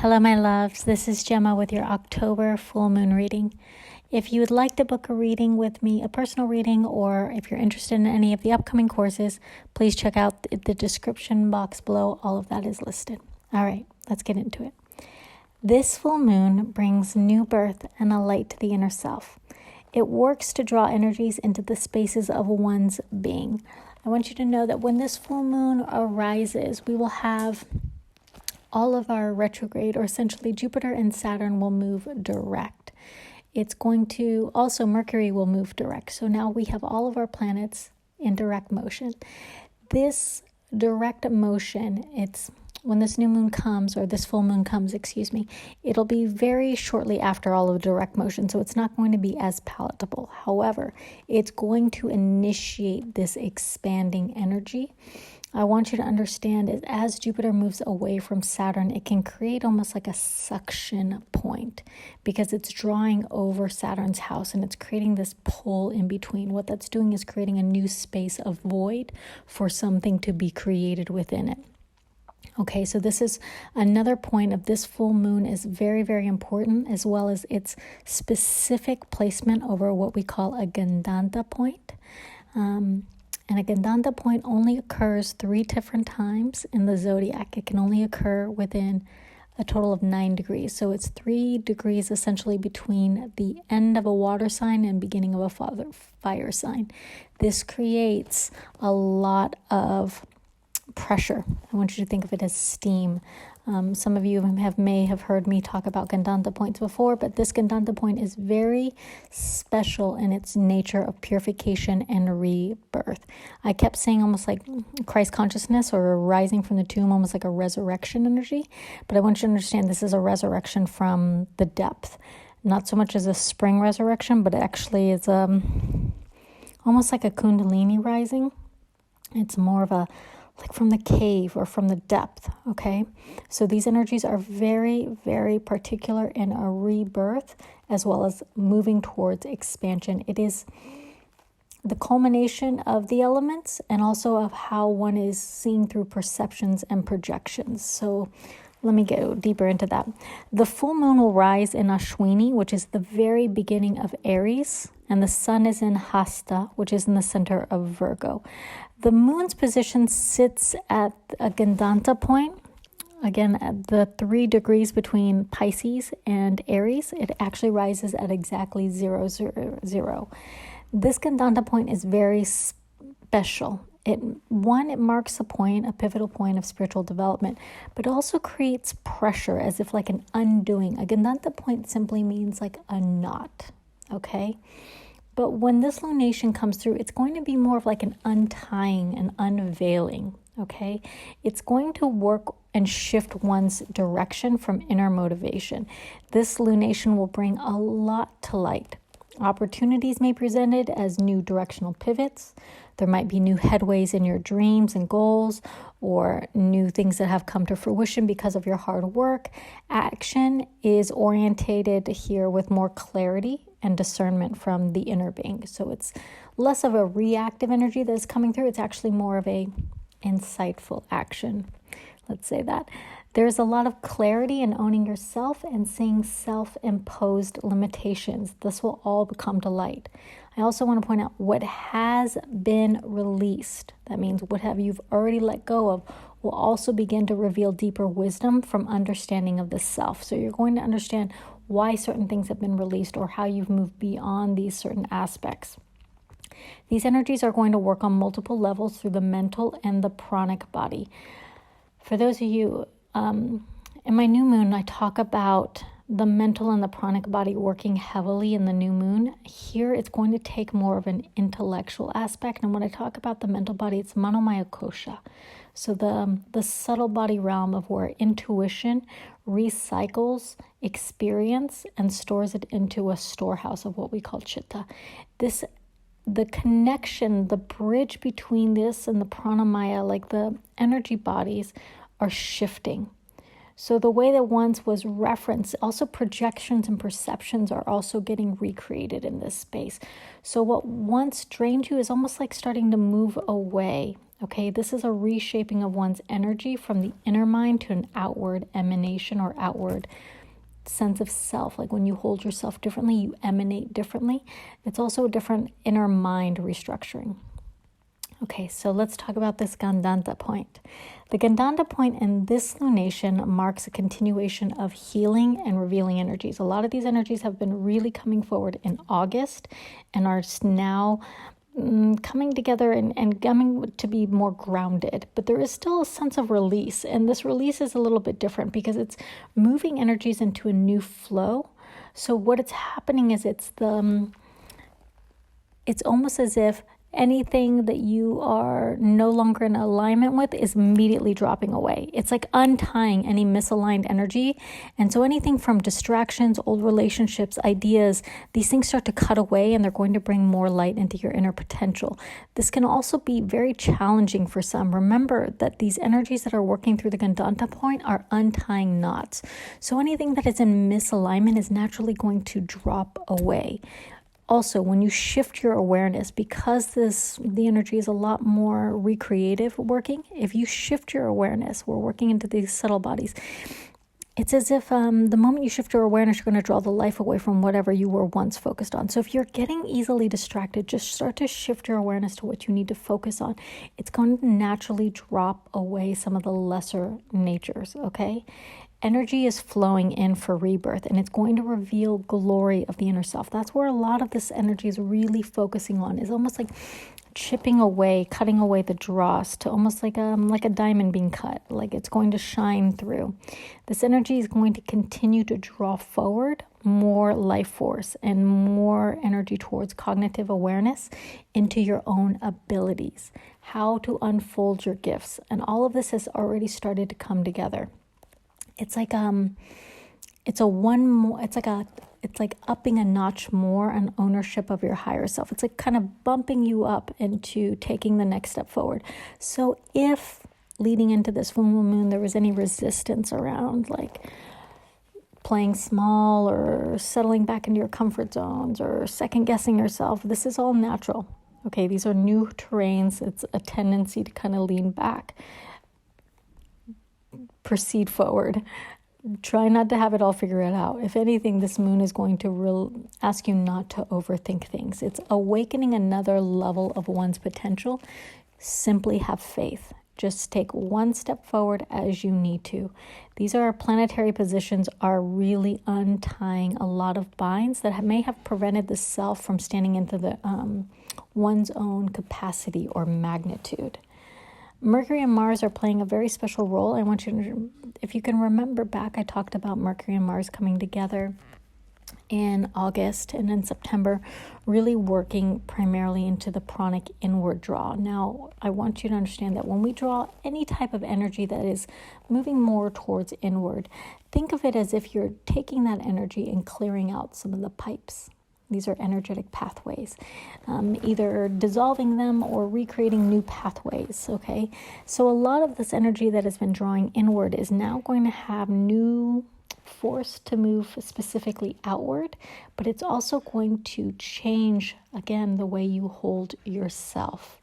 Hello, my loves. This is Gemma with your October full moon reading. If you would like to book a reading with me, a personal reading, or if you're interested in any of the upcoming courses, please check out the description box below. All of that is listed. All right, let's get into it. This full moon brings new birth and a light to the inner self. It works to draw energies into the spaces of one's being. I want you to know that when this full moon arises, we will have all of our retrograde, or essentially Jupiter and Saturn, will move direct. It's going to, also Mercury will move direct. So now we have all of our planets in direct motion. This direct motion, it's when this new moon comes, or this full moon comes, it'll be very shortly after all of direct motion. So it's not going to be as palatable. However, it's going to initiate this expanding energy. I want you to understand is as Jupiter moves away from Saturn, it can create almost like a suction point because it's drawing over Saturn's house and it's creating this pull in between. What that's doing is creating a new space of void for something to be created within it. Okay, so this is another point of this full moon is very, very important, as well as its specific placement over what we call a Gandanta point. And a Gandanta point only occurs 3 different times in the zodiac. It can only occur within a total of 9 degrees. So it's 3 degrees essentially between the end of a water sign and beginning of a fire sign. This creates a lot of pressure. I want you to think of it as steam. Some of you may have heard me talk about Gandanta points before, but this Gandanta point is very special in its nature of purification and rebirth. I kept saying almost like Christ consciousness or rising from the tomb, almost like a resurrection energy. But I want you to understand this is a resurrection from the depth. Not so much as a spring resurrection, but actually it's almost like a Kundalini rising. It's more of a like from the cave or from the depth, okay? So these energies are very, very particular in a rebirth as well as moving towards expansion. It is the culmination of the elements and also of how one is seeing through perceptions and projections. So let me go deeper into that. The full moon will rise in Ashwini, which is the very beginning of Aries, and the sun is in Hasta, which is in the center of Virgo. The moon's position sits at a Gandanta point, again, at the 3 degrees between Pisces and Aries. It actually rises at exactly 0, 0, 0. This Gandanta point is very special. It marks a point, a pivotal point of spiritual development, but also creates pressure as if like an undoing. A Gandanta point simply means like a knot, okay? But when this lunation comes through, it's going to be more of like an untying, an unveiling, okay? It's going to work and shift one's direction from inner motivation. This lunation will bring a lot to light. Opportunities may be presented as new directional pivots. There might be new headways in your dreams and goals, or new things that have come to fruition because of your hard work. Action is orientated here with more clarity and discernment from the inner being. So it's less of a reactive energy that's coming through. It's actually more of a insightful action. Let's say that. There's a lot of clarity in owning yourself and seeing self-imposed limitations. This will all come to light. I also want to point out what has been released. That means what have you've already let go of will also begin to reveal deeper wisdom from understanding of the self. So you're going to understand why certain things have been released or how you've moved beyond these certain aspects. These energies are going to work on multiple levels through the mental and the pranic body. For those of you, in my new moon, I talk about the mental and the pranic body working heavily in the new moon. Here, it's going to take more of an intellectual aspect. And when I talk about the mental body, it's manomaya kosha. So the subtle body realm of where intuition recycles experience and stores it into a storehouse of what we call chitta. The connection, the bridge between this and the pranamaya, like the energy bodies, are shifting. So the way that once was referenced, also projections and perceptions are also getting recreated in this space. So what once drained you is almost like starting to move away, Okay, this is a reshaping of one's energy from the inner mind to an outward emanation or outward sense of self. Like when you hold yourself differently, you emanate differently. It's also a different inner mind restructuring. Okay, so let's talk about this Gandanta point. The Gandanta point in this lunation marks a continuation of healing and revealing energies. A lot of these energies have been really coming forward in August and are now coming together and coming to be more grounded. But there is still a sense of release, and this release is a little bit different because it's moving energies into a new flow. So what it's happening is it's almost as if anything that you are no longer in alignment with is immediately dropping away. It's like untying any misaligned energy. And so anything from distractions, old relationships, ideas, these things start to cut away, and they're going to bring more light into your inner potential. This can also be very challenging for some. Remember that these energies that are working through the Gandanta point are untying knots. So anything that is in misalignment is naturally going to drop away. Also, when you shift your awareness, because the energy is a lot more recreative working, if you shift your awareness, we're working into these subtle bodies, it's as if the moment you shift your awareness, you're going to draw the life away from whatever you were once focused on. So if you're getting easily distracted, just start to shift your awareness to what you need to focus on. It's going to naturally drop away some of the lesser natures, okay? Energy is flowing in for rebirth, and it's going to reveal glory of the inner self. That's where a lot of this energy is really focusing on. It's almost like chipping away, cutting away the dross to almost like a diamond being cut. Like it's going to shine through. This energy is going to continue to draw forward more life force and more energy towards cognitive awareness into your own abilities, how to unfold your gifts. And all of this has already started to come together. It's like it's like upping a notch more on ownership of your higher self. It's like kind of bumping you up into taking the next step forward. So if leading into this full moon there was any resistance around like playing small or settling back into your comfort zones or second guessing yourself, this is all natural. Okay, these are new terrains. It's a tendency to kind of lean back. Proceed forward. Try not to have it all figured out. If anything, this moon is going to ask you not to overthink things. It's awakening another level of one's potential. Simply have faith. Just take one step forward as you need to. These are planetary positions are really untying a lot of binds that may have prevented the self from standing into the one's own capacity or magnitude. Mercury and Mars are playing a very special role. I want you to, if you can remember back, I talked about Mercury and Mars coming together in August and in September, really working primarily into the pranic inward draw. Now, I want you to understand that when we draw any type of energy that is moving more towards inward, think of it as if you're taking that energy and clearing out some of the pipes. These are energetic pathways, either dissolving them or recreating new pathways, okay? So a lot of this energy that has been drawing inward is now going to have new force to move specifically outward, but it's also going to change, again, the way you hold yourself.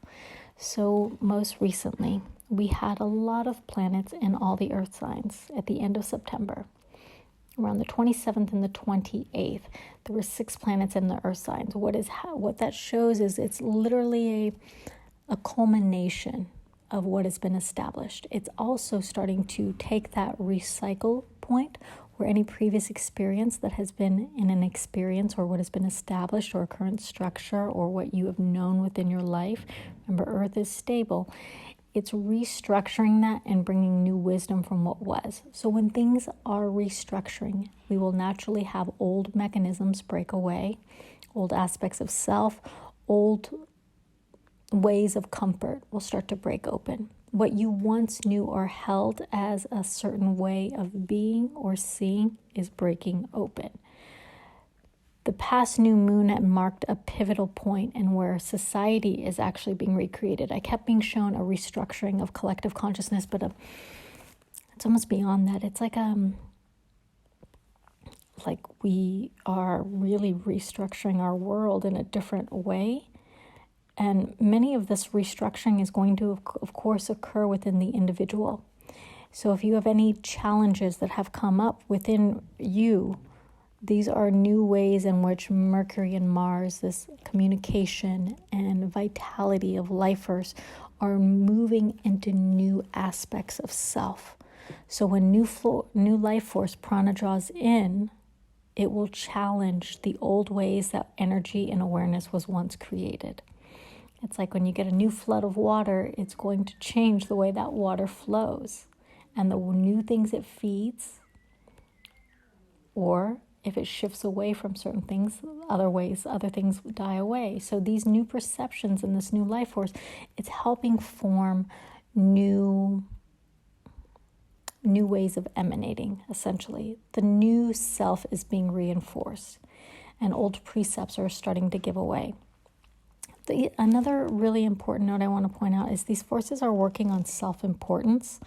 So most recently, we had a lot of planets in all the earth signs at the end of September. Around the 27th and the 28th, there were 6 planets in the earth signs. What that shows is it's literally a culmination of what has been established. It's also starting to take that recycle point where any previous experience that has been in an experience or what has been established or a current structure or what you have known within your life. Remember, earth is stable. It's restructuring that and bringing new wisdom from what was. So when things are restructuring, we will naturally have old mechanisms break away, old aspects of self, old ways of comfort will start to break open. What you once knew or held as a certain way of being or seeing is breaking open. The past new moon had marked a pivotal point in where society is actually being recreated. I kept being shown a restructuring of collective consciousness, but it's almost beyond that. It's like we are really restructuring our world in a different way. And many of this restructuring is going to, of course, occur within the individual. So if you have any challenges that have come up within you, these are new ways in which Mercury and Mars, this communication and vitality of life force, are moving into new aspects of self. So when new life force prana draws in, it will challenge the old ways that energy and awareness was once created. It's like when you get a new flood of water, it's going to change the way that water flows. And the new things it feeds, or if it shifts away from certain things, other things die away. So these new perceptions and this new life force, it's helping form new ways of emanating, essentially. The new self is being reinforced, and old precepts are starting to give away. Another really important note I want to point out is these forces are working on self-importance.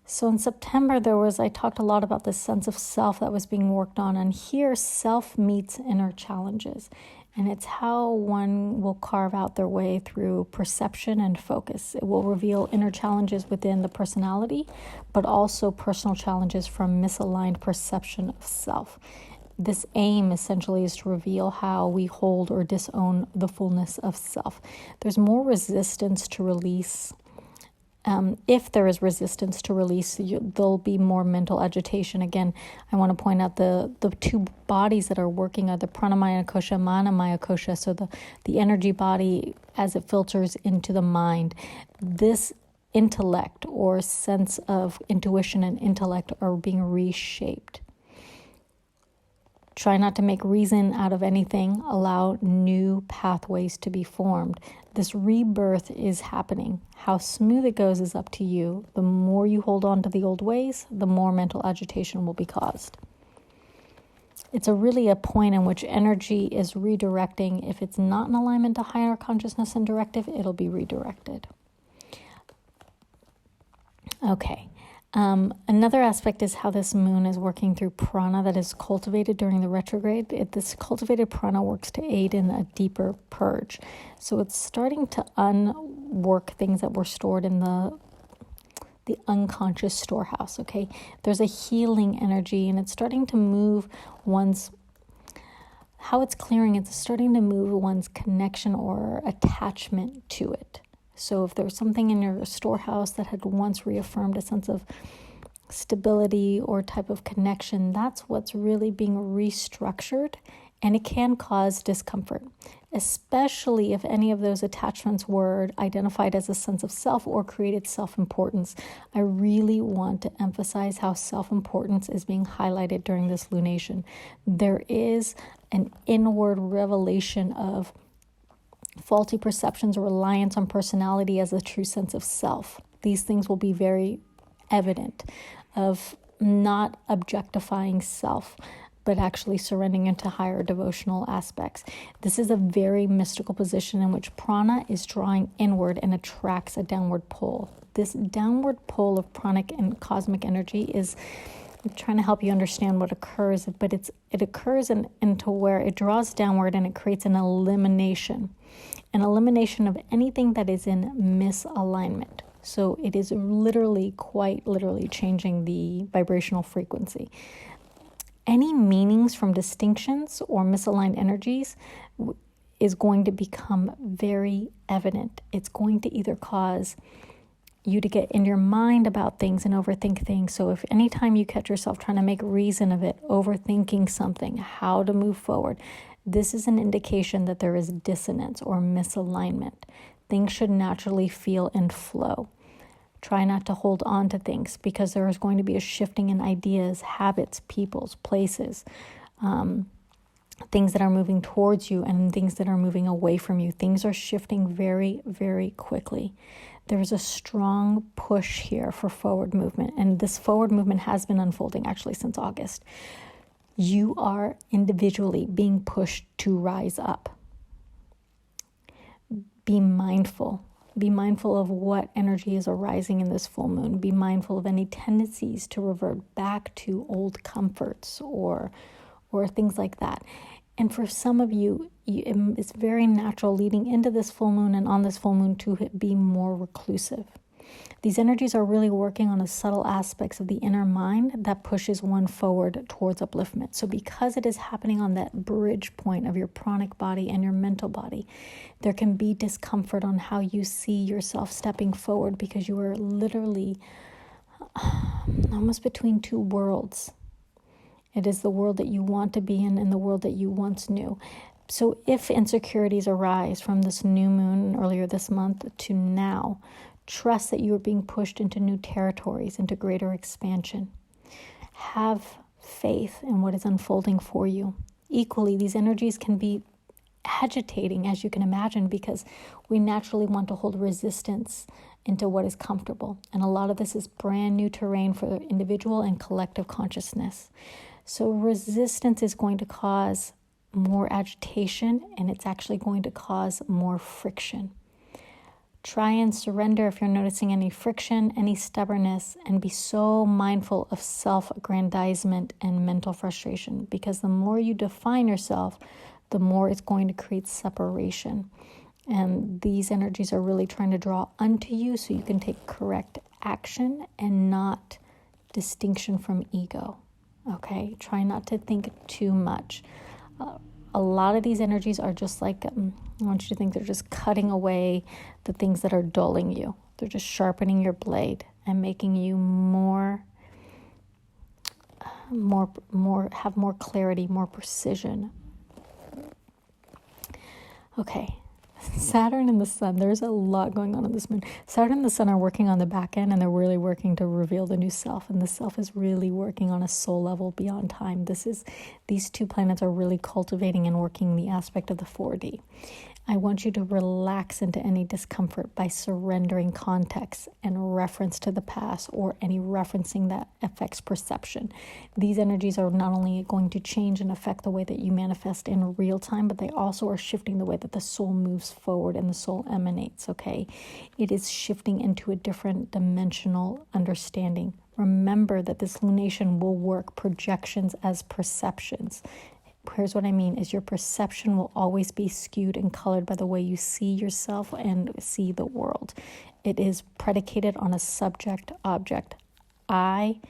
So in September, I talked a lot about this sense of self that was being worked on. And here, self meets inner challenges. And it's how one will carve out their way through perception and focus. It will reveal inner challenges within the personality, but also personal challenges from misaligned perception of self. This aim essentially is to reveal how we hold or disown the fullness of self. There's more resistance to release. If there is resistance to release, there'll be more mental agitation. Again, I want to point out the two bodies that are working are the pranamaya kosha, manamaya kosha. So the energy body as it filters into the mind. This intellect or sense of intuition and intellect are being reshaped. Try not to make reason out of anything. Allow new pathways to be formed. This rebirth is happening. How smooth it goes is up to you. The more you hold on to the old ways, the more mental agitation will be caused. It's really a point in which energy is redirecting. If it's not in alignment to higher consciousness and directive, it'll be redirected. Okay. Another aspect is how this moon is working through prana that is cultivated during the retrograde. This cultivated prana works to aid in a deeper purge. So it's starting to unwork things that were stored in the unconscious storehouse, okay? There's a healing energy, and it's starting to move how it's clearing, it's starting to move one's connection or attachment to it. So if there's something in your storehouse that had once reaffirmed a sense of stability or type of connection, that's what's really being restructured, and it can cause discomfort, especially if any of those attachments were identified as a sense of self or created self-importance. I really want to emphasize how self-importance is being highlighted during this lunation. There is an inward revelation of faulty perceptions or reliance on personality as a true sense of self. These things will be very evident of not objectifying self, but actually surrendering into higher devotional aspects. This is a very mystical position in which prana is drawing inward and attracts a downward pull. This downward pull of pranic and cosmic energy is I'm trying to help you understand what occurs, but it occurs into where it draws downward and it creates an elimination of anything that is in misalignment. So it is quite literally changing the vibrational frequency. Any meanings from distinctions or misaligned energies is going to become very evident. It's going to either cause you to get in your mind about things and overthink things. So if anytime you catch yourself trying to make reason of it, overthinking something, how to move forward, this is an indication that there is dissonance or misalignment. Things should naturally feel and flow. Try not to hold on to things because there is going to be a shifting in ideas, habits, peoples, places, things that are moving towards you and things that are moving away from you. Things are shifting very, very quickly. There's a strong push here for forward movement, and this forward movement has been unfolding actually since August. You are individually being pushed to rise up. Be mindful. Be mindful of what energy is arising in this full moon. Be mindful of any tendencies to revert back to old comforts or things like that. And for some of you, it's very natural leading into this full moon and on this full moon to be more reclusive. These energies are really working on the subtle aspects of the inner mind that pushes one forward towards upliftment. So because it is happening on that bridge point of your pranic body and your mental body, there can be discomfort on how you see yourself stepping forward, because you are literally almost between two worlds. It is the world that you want to be in and the world that you once knew. So if insecurities arise from this new moon earlier this month to now, trust that you are being pushed into new territories, into greater expansion. Have faith in what is unfolding for you. Equally, these energies can be agitating, as you can imagine, because we naturally want to hold resistance into what is comfortable. And a lot of this is brand new terrain for individual and collective consciousness. So resistance is going to cause more agitation, and it's actually going to cause more friction. Try and surrender if you're noticing any friction, any stubbornness, and be so mindful of self-aggrandizement and mental frustration, because the more you define yourself, the more it's going to create separation. And these energies are really trying to draw unto you so you can take correct action and not distinction from ego. Okay? Try not to think too much. A lot of these energies are just like, I want you to think they're just cutting away the things that are dulling you. They're just sharpening your blade and making you have more clarity, more precision. Okay. Saturn and the Sun, there's a lot going on in this moon. Saturn and the Sun are working on the back end, and they're really working to reveal the new self. And the self is really working on a soul level beyond time. These two planets are really cultivating and working the aspect of the 4D. I want you to relax into any discomfort by surrendering context and reference to the past, or any referencing that affects perception. These energies are not only going to change and affect the way that you manifest in real time, but they also are shifting the way that the soul moves forward and the soul emanates, okay? It is shifting into a different dimensional understanding. Remember that this lunation will work projections as perceptions. Here's what I mean, is your perception will always be skewed and colored by the way you see yourself and see the world. It is predicated on a subject object. I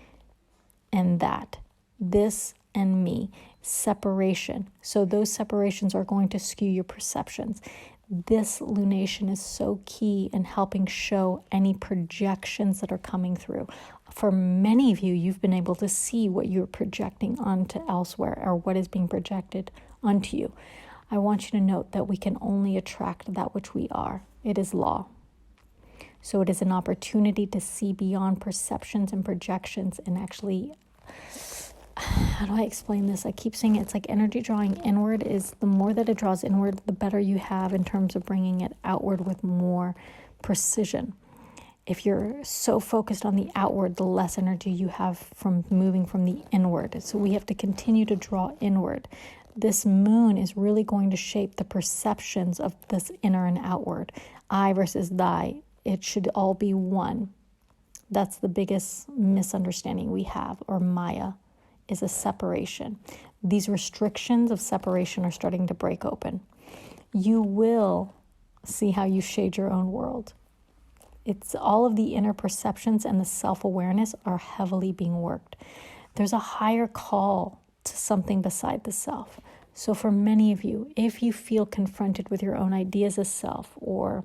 and that. This and me. Separation. So those separations are going to skew your perceptions. This lunation is so key in helping show any projections that are coming through. For many of you, you've been able to see what you're projecting onto elsewhere, or what is being projected onto you. I want you to note that we can only attract that which we are. It is law. So it is an opportunity to see beyond perceptions and projections and actually, how do I explain this? I keep saying it's like energy drawing inward. Is the more that it draws inward, the better you have in terms of bringing it outward with more precision. If you're so focused on the outward, the less energy you have from moving from the inward. So we have to continue to draw inward. This moon is really going to shape the perceptions of this inner and outward. I versus thy. It should all be one. That's the biggest misunderstanding we have, or Maya, is a separation. These restrictions of separation are starting to break open. You will see how you shade your own world. It's all of the inner perceptions and the self-awareness are heavily being worked. There's a higher call to something beside the self. So for many of you, if you feel confronted with your own ideas as self, or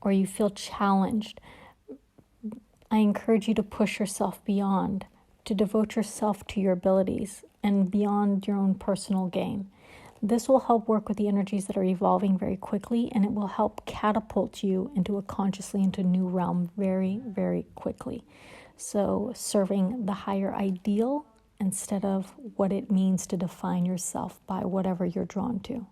you feel challenged, I encourage you to push yourself beyond, to devote yourself to your abilities and beyond your own personal gain. This will help work with the energies that are evolving very quickly, and it will help catapult you into a new realm very, very quickly. So serving the higher ideal instead of what it means to define yourself by whatever you're drawn to.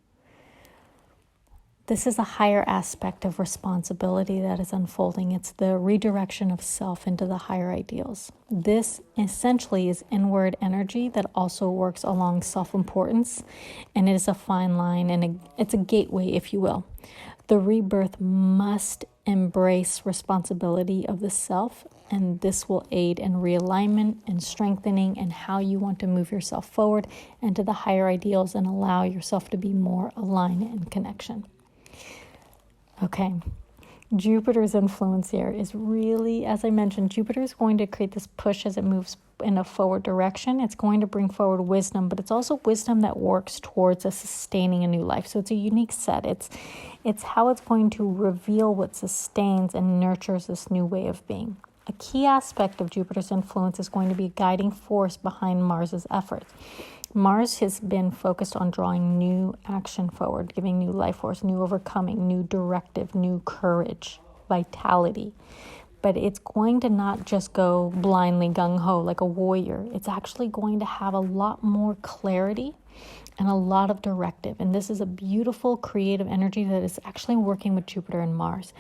This is a higher aspect of responsibility that is unfolding. It's the redirection of self into the higher ideals. This essentially is inward energy that also works along self-importance, and it is a fine line, and it's a gateway, if you will. The rebirth must embrace responsibility of the self, and this will aid in realignment and strengthening and how you want to move yourself forward into the higher ideals and allow yourself to be more aligned in connection. Okay. Jupiter's influence here is really, as I mentioned, Jupiter is going to create this push as it moves in a forward direction. It's going to bring forward wisdom, but it's also wisdom that works towards sustaining a new life. So it's a unique set. It's how it's going to reveal what sustains and nurtures this new way of being. A key aspect of Jupiter's influence is going to be a guiding force behind Mars's efforts. Mars has been focused on drawing new action forward, giving new life force, new overcoming, new directive, new courage, vitality. But it's going to not just go blindly gung-ho like a warrior. It's actually going to have a lot more clarity and a lot of directive. And this is a beautiful creative energy that is actually working with Jupiter and Mars.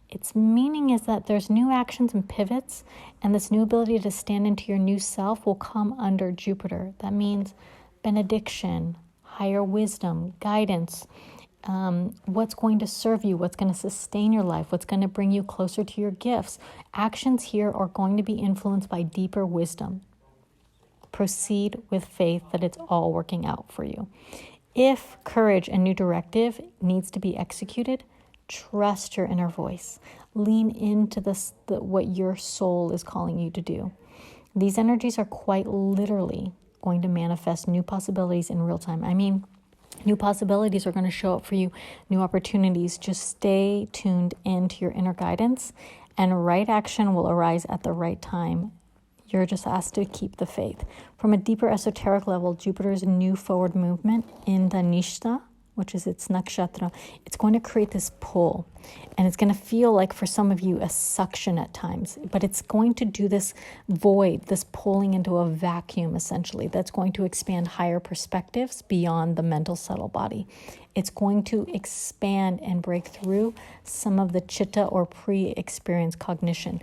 Its meaning is that there's new actions and pivots, and this new ability to stand into your new self will come under Jupiter. That means benediction, higher wisdom, guidance, what's going to serve you, what's going to sustain your life, what's going to bring you closer to your gifts. Actions here are going to be influenced by deeper wisdom. Proceed with faith that it's all working out for you. If courage and new directive needs to be executed, trust your inner voice. Lean into what your soul is calling you to do. These energies are quite literally going to manifest new possibilities in real time. I mean, new possibilities are going to show up for you, new opportunities. Just stay tuned into your inner guidance, and right action will arise at the right time. You're just asked to keep the faith. From a deeper esoteric level, Jupiter's new forward movement in the Nishta, which is its nakshatra, it's going to create this pull. And it's going to feel like, for some of you, a suction at times. But it's going to do this void, this pulling into a vacuum, essentially, that's going to expand higher perspectives beyond the mental subtle body. It's going to expand and break through some of the chitta or pre-experienced cognition.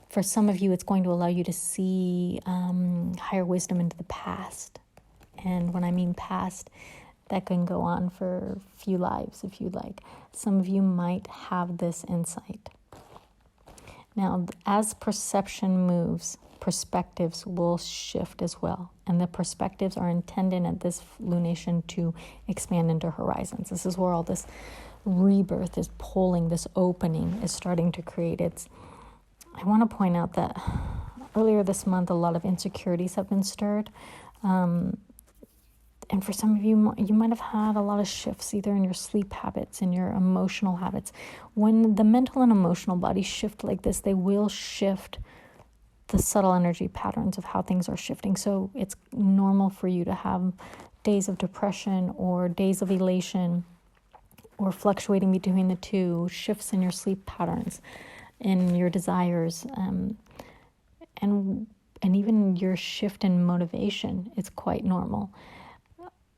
For some of you, it's going to allow you to see higher wisdom into the past. And when I mean past, that can go on for a few lives if you like. Some of you might have this insight. Now, as perception moves, perspectives will shift as well. And the perspectives are intended at this lunation to expand into horizons. This is where all this rebirth is pulling, this opening is starting to create. I want to point out that earlier this month, a lot of insecurities have been stirred. And for some of you, you might have had a lot of shifts, either in your sleep habits, in your emotional habits. When the mental and emotional bodies shift like this, they will shift the subtle energy patterns of how things are shifting. So it's normal for you to have days of depression or days of elation, or fluctuating between the two, shifts in your sleep patterns, in your desires, and even your shift in motivation. It's quite normal.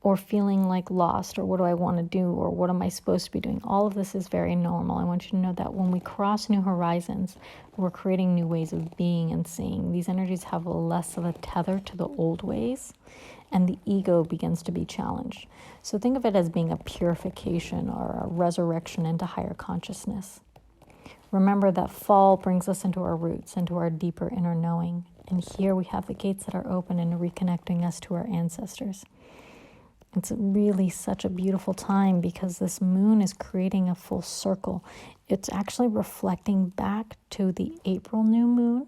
Or feeling like lost, or what do I want to do, or what am I supposed to be doing? All of this is very normal. I want you to know that when we cross new horizons, we're creating new ways of being and seeing. These energies have less of a tether to the old ways, and the ego begins to be challenged. So think of it as being a purification or a resurrection into higher consciousness. Remember that fall brings us into our roots, into our deeper inner knowing. And here we have the gates that are open and reconnecting us to our ancestors. It's really such a beautiful time because this moon is creating a full circle. It's actually reflecting back to the April new moon.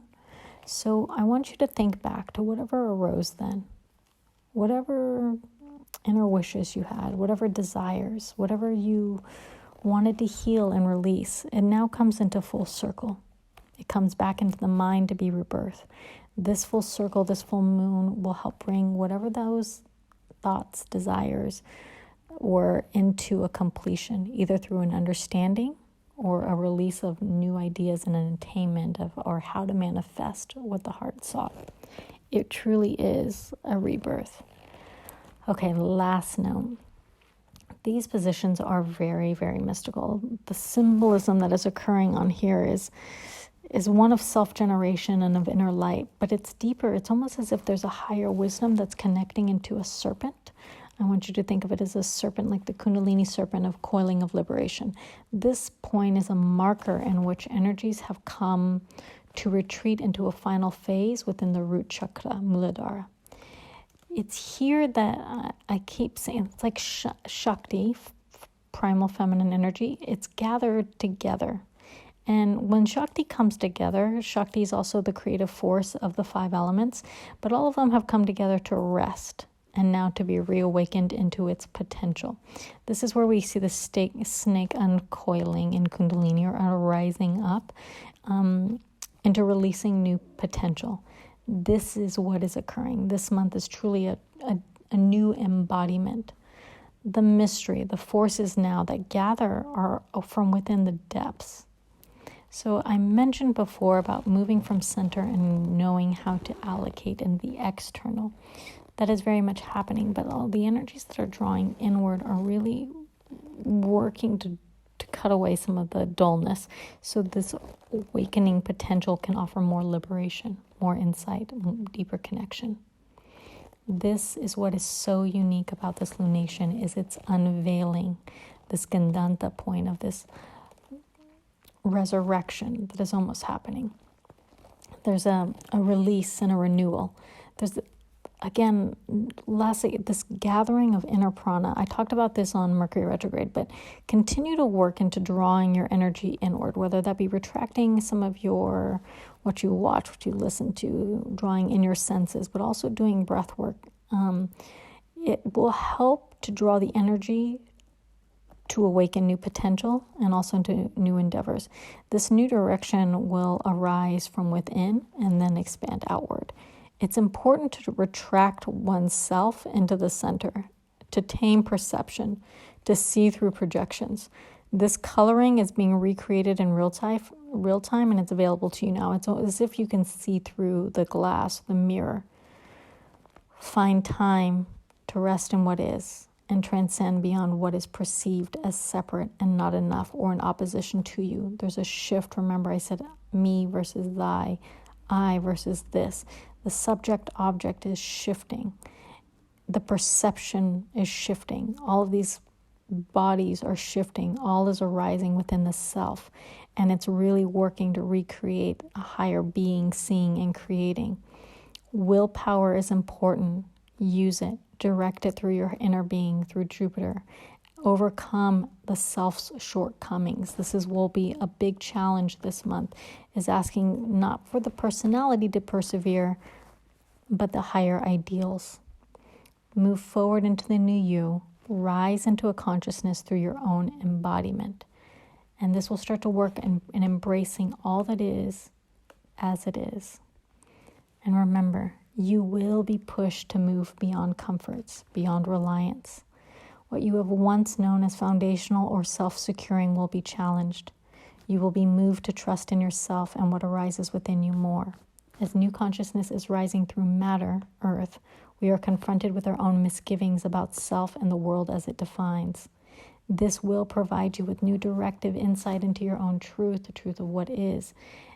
So I want you to think back to whatever arose then. Whatever inner wishes you had, whatever desires, whatever you wanted to heal and release, it now comes into full circle. It comes back into the mind to be rebirth. This full circle, this full moon will help bring whatever those thoughts, desires, or into a completion, either through an understanding or a release of new ideas and an attainment of, or how to manifest what the heart sought. It truly is a rebirth. Okay, last note. These positions are very, very mystical. The symbolism that is occurring on here is one of self-generation and of inner light, but it's deeper. It's almost as if there's a higher wisdom that's connecting into a serpent. I want you to think of it as a serpent, like the Kundalini serpent of coiling of liberation. This point is a marker in which energies have come to retreat into a final phase within the root chakra, Muladhara. It's here that I keep saying, it's like Shakti, primal feminine energy. It's gathered together. And when Shakti comes together, Shakti is also the creative force of the 5 elements, but all of them have come together to rest and now to be reawakened into its potential. This is where we see the snake uncoiling in Kundalini, or rising up into releasing new potential. This is what is occurring. This month is truly a new embodiment. The mystery, the forces now that gather are from within the depths. So I mentioned before about moving from center and knowing how to allocate in the external. That is very much happening, but all the energies that are drawing inward are really working to cut away some of the dullness. So this awakening potential can offer more liberation, more insight, deeper connection. This is what is so unique about this lunation, is its unveiling, this Gandanta point of this resurrection that is almost happening. There's a release and a renewal. There's, again, lastly, this gathering of inner prana. I talked about this on Mercury retrograde, but continue to work into drawing your energy inward, whether that be retracting some of your, what you watch, what you listen to, drawing in your senses, but also doing breath work. It will help to draw the energy to awaken new potential and also into new endeavors. This new direction will arise from within and then expand outward. It's important to retract oneself into the center, to tame perception, to see through projections. This coloring is being recreated in real time, and it's available to you now. It's as if you can see through the glass, the mirror. Find time to rest in what is and transcend beyond what is perceived as separate and not enough or in opposition to you. There's a shift. Remember, I said me versus thy, I versus this. The subject-object is shifting. The perception is shifting. All of these bodies are shifting. All is arising within the self. And it's really working to recreate a higher being, seeing and creating. Willpower is important. Use it. Direct it through your inner being, through Jupiter. Overcome the self's shortcomings. Will be a big challenge this month, is asking not for the personality to persevere, but the higher ideals. Move forward into the new you. Rise into a consciousness through your own embodiment. And this will start to work in embracing all that is as it is. And remember, you will be pushed to move beyond comforts, beyond reliance. What you have once known as foundational or self-securing will be challenged. You will be moved to trust in yourself and what arises within you more. As new consciousness is rising through matter, earth, we are confronted with our own misgivings about self and the world as it defines. This will provide you with new directive insight into your own truth, the truth of what is,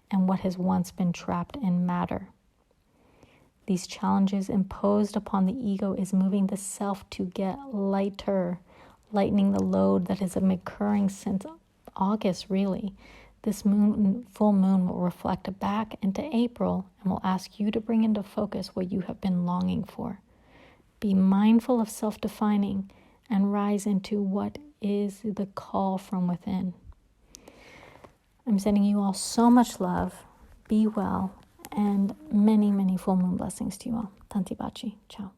and what has once been trapped in matter. These challenges imposed upon the ego is moving the self to get lighter, lightening the load that has been occurring since August, really. This full moon will reflect back into April and will ask you to bring into focus what you have been longing for. Be mindful of self-defining and rise into what is the call from within. I'm sending you all so much love. Be well. And many, many full moon blessings to you all. Tanti Bachi. Ciao.